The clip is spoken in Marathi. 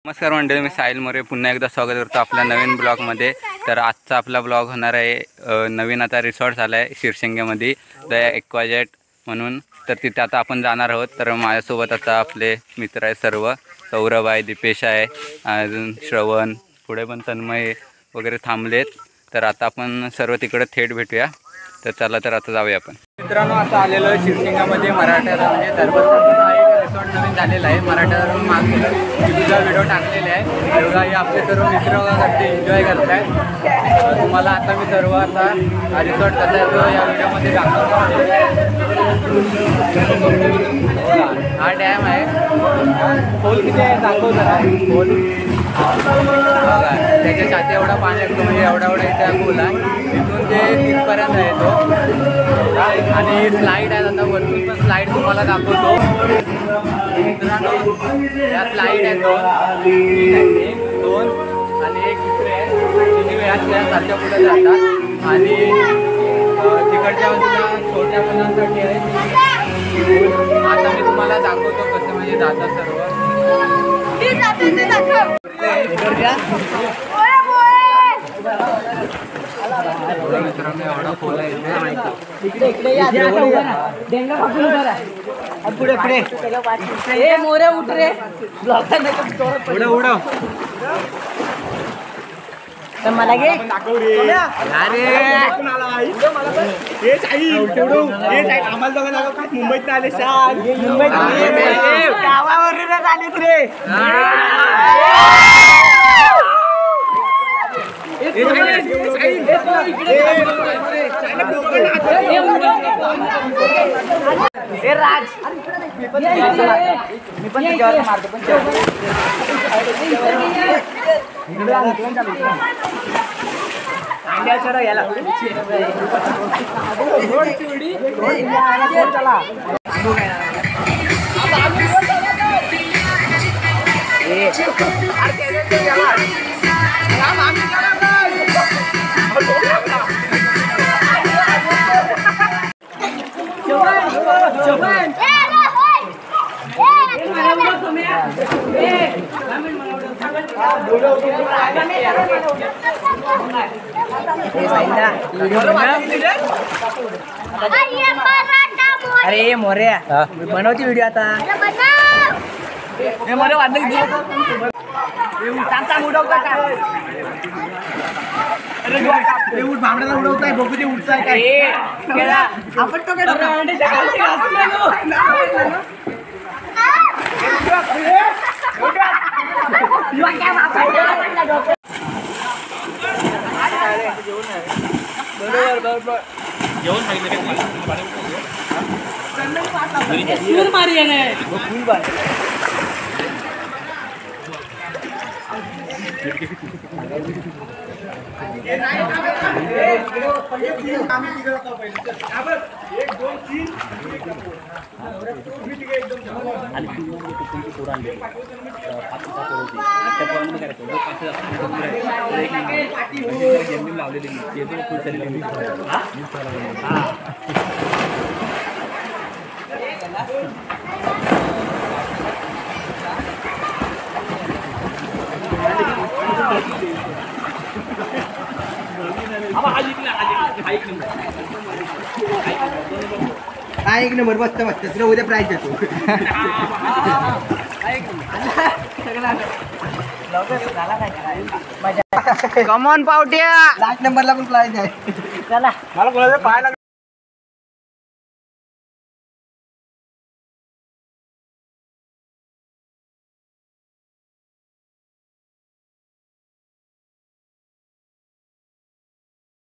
नमस्कार मंडळी, मी साहिल मोरे पुन्हा एकदा स्वागत करतो आपल्या नवीन ब्लॉगमध्ये। तर आजचा आपला ब्लॉग होणार आहे नवीन आता रिसॉर्ट झाला आहे शिरशिंगेमध्ये द एक्वाजेट म्हणून। तर तिथे आता आपण जाणार आहोत। तर माझ्यासोबत आता आपले मित्र आहे सर्व, सौरभ आहे, दीपेश आहे, अजून श्रवण, पुढे पण तन्मय वगैरे थांबलेत। तर आता आपण सर्व तिकडे थेट भेटूया। तर चला, तर आता जाऊया आपण। मित्रांनो, आता आलेलो आहे शिरशिंगामध्ये मराठा म्हणजे धर्मस्थळ रिसॉर्ट नवीन झालेला आहे। मराठावरून मागे तुझा व्हिडिओ टाकलेला आहे तेव्हा हे आपले सर्व मित्र वगैरे एन्जॉय करत आहेत। तुम्हाला आता मी सर्व आता रिसॉर्ट कसा आहे तो या व्हिडिओमध्ये दाखवतो। हा डॅम आहे, खोल किती आहे दाखव जरा। खोल बघा, त्याच्या छाती एवढा पाणी लागतो, म्हणजे एवढा एवढा इथे खोल आहे, तिथून ते तिथपर्यंत आहे तो। आणि स्लाईड आहे, आता वरतून पण स्लाईड तुम्हाला दाखवतो। मित्रांनो, या स्लाईड आहे दोन आणि एक दुसरे आहे, तिन्ही वेळा सारख्या पुढे जातात। आणि तिकडच्या बाजूला छोट्या मुलांसाठी आहे। आता मी तुम्हाला दाखवतो कसं म्हणजे जातात सर्व। मित्रांनो, एवढा खोल आहे पुढे पुढे मोरे उठ रे, उडव तर मला घे। मुंबईत आले गावावरून आलेत रे। राज मी पण तुझ्यावर मारतो, पण याला अरे मोर्या बनवती व्हिडिओ आता। मोरे वाढलं भांबड्याला उडवताय, बघू ते उठताय काय आपण तो बरोबर जेवण सांगितलं मारी आहे फुल बार एक नंबर मस्त मस्त, तुला उद्या प्राइज देतो। कमॉन पावट्या, लास्ट नंबरला पण प्राइज आहे। चला, मला बोलायचं पाहायला